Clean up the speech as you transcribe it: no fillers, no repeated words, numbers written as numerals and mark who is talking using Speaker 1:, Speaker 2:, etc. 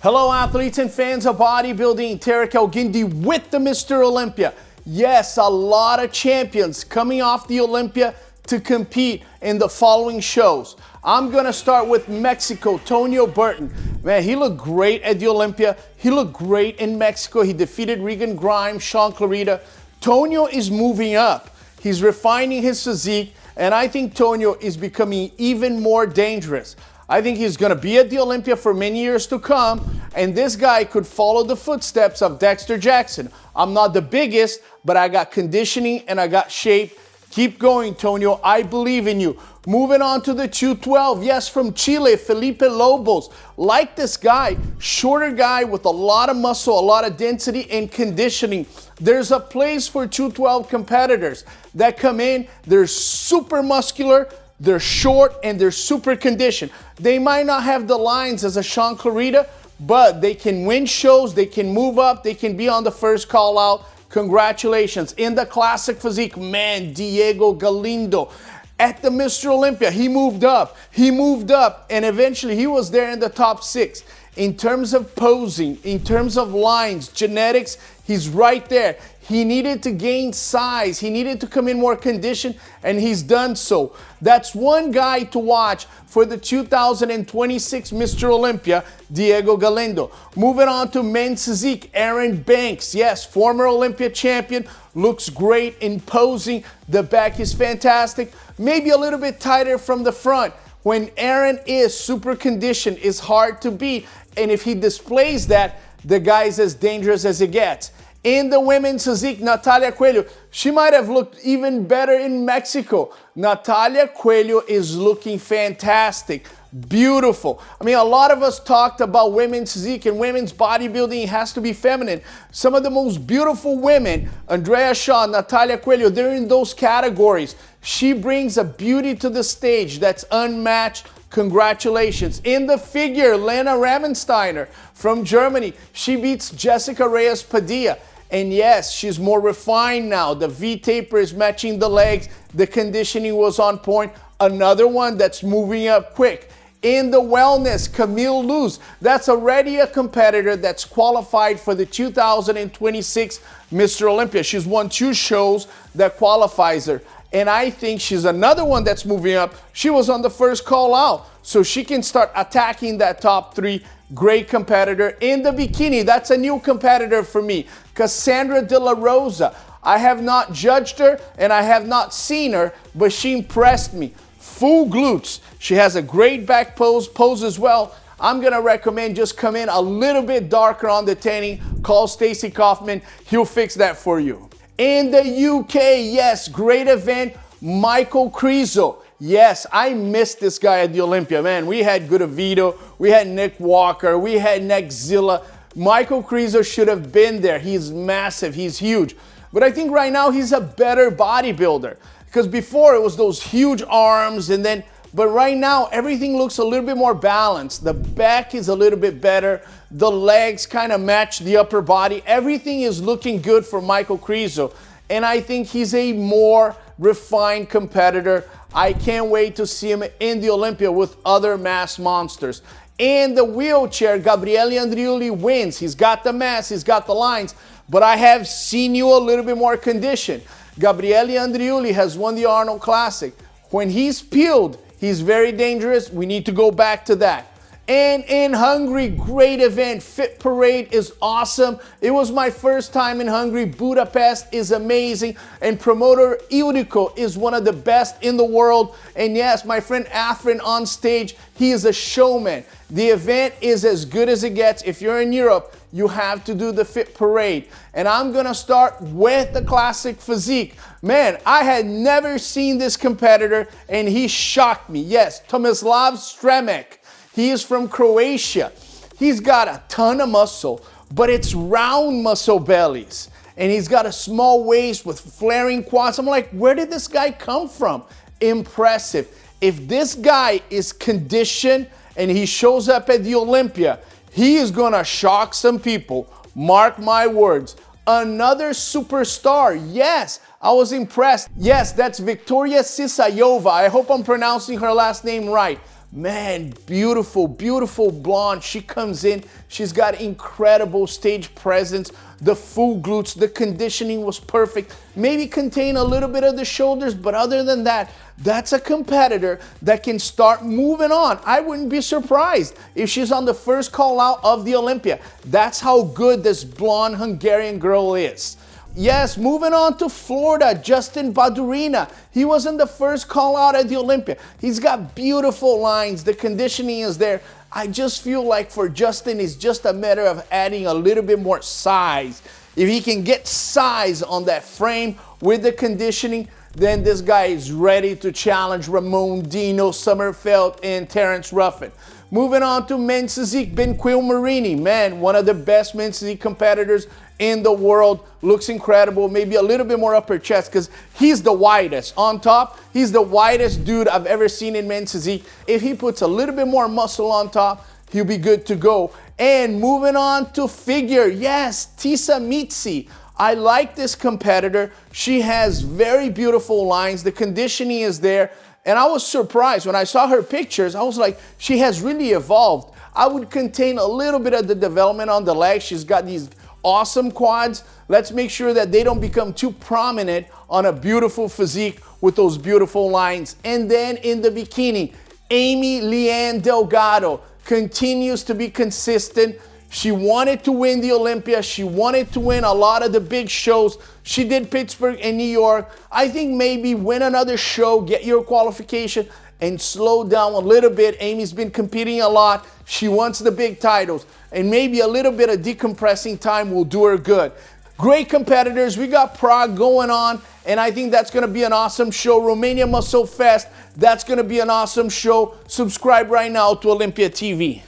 Speaker 1: Hello athletes and fans of bodybuilding, Tarek Elgindi with the Mr. Olympia. Yes, a lot of champions coming off the Olympia to compete in the following shows. I'm gonna start with Mexico, Tonio Burton. Man, he looked great at the Olympia. He looked great in Mexico. He defeated Regan Grimes, Sean Clarita. Tonio is moving up. He's refining his physique, and I think Tonio is becoming even more dangerous. I think he's going to be at the Olympia for many years to come, and this guy could follow the footsteps of Dexter Jackson. I'm not the biggest, but I got conditioning and I got shape. Keep going, Tonio. I believe in you. Moving on to the 212. Yes, from Chile, Felipe Lobos. Like this guy, shorter guy with a lot of muscle, a lot of density and conditioning. There's a place for 212 competitors that come in, they're super muscular, they're short, and they're super conditioned. They might not have the lines as a Sean Clarita, but they can win shows, they can move up, they can be on the first call out. Congratulations. In the classic physique, man, Diego Galindo. At the Mr. Olympia, he moved up, and eventually he was there in the top 6. In terms of posing, in terms of lines, genetics, he's right there. He needed to gain size. He needed to come in more conditioned, and he's done so. That's one guy to watch for the 2026 Mr. Olympia, Diego Galindo. Moving on to men's physique, Aaron Banks. Yes, former Olympia champion, looks great in posing. The back is fantastic. Maybe a little bit tighter from the front. When Aaron is super conditioned, it's hard to beat. And if he displays that, the guy's as dangerous as it gets. In the women's physique, Natalia Coelho. She might have looked even better in Mexico. Natalia Coelho is looking fantastic. Beautiful. I mean, a lot of us talked about women's physique and women's bodybuilding has to be feminine. Some of the most beautiful women, Andrea Shaw, Natalia Coelho, they're in those categories. She brings a beauty to the stage that's unmatched. Congratulations. In the figure, Lena Ramensteiner from Germany. She beats Jessica Reyes Padilla. And yes, she's more refined now. The V-taper is matching the legs. The conditioning was on point. Another one that's moving up quick. In the wellness, Camille Luz. That's already a competitor that's qualified for the 2026 Mr. Olympia. She's won 2 shows that qualifies her. And I think she's another one that's moving up. She was on the first call out, so she can start attacking that top 3. Great competitor. In the bikini, that's a new competitor for me, Cassandra De La Rosa. I have not judged her and I have not seen her, but she impressed me. Full glutes. She has a great back pose as well. I'm gonna recommend just come in a little bit darker on the tanning. Call Stacy Kaufman, he'll fix that for you. In the UK, yes, great event, Michael Krizo. Yes, I missed this guy at the Olympia, man. We had Gudavito, we had Nick Walker, we had Nexzilla. Michael Krizo should have been there. He's massive, he's huge. But I think right now he's a better bodybuilder. Because before it was those huge arms but right now everything looks a little bit more balanced. The back is a little bit better. The legs kind of match the upper body. Everything is looking good for Michael Krizo. And I think he's a more refined competitor. I can't wait to see him in the Olympia with other mass monsters. In the wheelchair, Gabriele Andriuli wins. He's got the mass, he's got the lines, but I have seen you a little bit more conditioned. Gabriele Andriuli has won the Arnold Classic. When he's peeled, he's very dangerous. We need to go back to that. And in Hungary, great event. Fit Parade is awesome. It was my first time in Hungary. Budapest is amazing. And promoter Ildiko is one of the best in the world. And yes, my friend Afrin on stage, he is a showman. The event is as good as it gets. If you're in Europe, you have to do the Fit Parade. And I'm gonna start with the classic physique. Man, I had never seen this competitor and he shocked me. Yes, Tomislav Stremek. He is from Croatia. He's got a ton of muscle, but it's round muscle bellies. And he's got a small waist with flaring quads. I'm like, where did this guy come from? Impressive. If this guy is conditioned and he shows up at the Olympia, he is gonna shock some people. Mark my words. Another superstar. Yes, I was impressed. Yes, that's Viktoria Sisayova. I hope I'm pronouncing her last name right. Man, beautiful, beautiful blonde. She comes in, she's got incredible stage presence, the full glutes, the conditioning was perfect. Maybe contain a little bit of the shoulders, but other than that, that's a competitor that can start moving on. I wouldn't be surprised if she's on the first call out of the Olympia. That's how good this blonde Hungarian girl is. Yes, moving on to Florida, Justin Badurina. He wasn't the first call out at the Olympia. He's got beautiful lines. The conditioning is there. I just feel like for Justin, it's just a matter of adding a little bit more size. If he can get size on that frame with the conditioning, then this guy is ready to challenge Ramon, Dino, Sommerfeld, and Terrence Ruffin. Moving on to men's physique, Benquil Marini. Man, one of the best men's physique competitors in the world. Looks incredible. Maybe a little bit more upper chest because he's the widest. On top, he's the widest dude I've ever seen in men's physique. If he puts a little bit more muscle on top, he'll be good to go. And moving on to figure, yes, Tisa Mitsi. I like this competitor. She has very beautiful lines. The conditioning is there. And I was surprised when I saw her pictures. I was like, she has really evolved. I would contain a little bit of the development on the legs. She's got these awesome quads. Let's make sure that they don't become too prominent on a beautiful physique with those beautiful lines. And then in the bikini, Amy Leanne Delgado continues to be consistent. She wanted to win the Olympia. She wanted to win a lot of the big shows. She did Pittsburgh and New York. I think maybe win another show, get your qualification, and slow down a little bit. Amy's been competing a lot. She wants the big titles. And maybe a little bit of decompressing time will do her good. Great competitors. We got Prague going on, and I think that's going to be an awesome show. Romania Muscle Fest, that's going to be an awesome show. Subscribe right now to Olympia TV.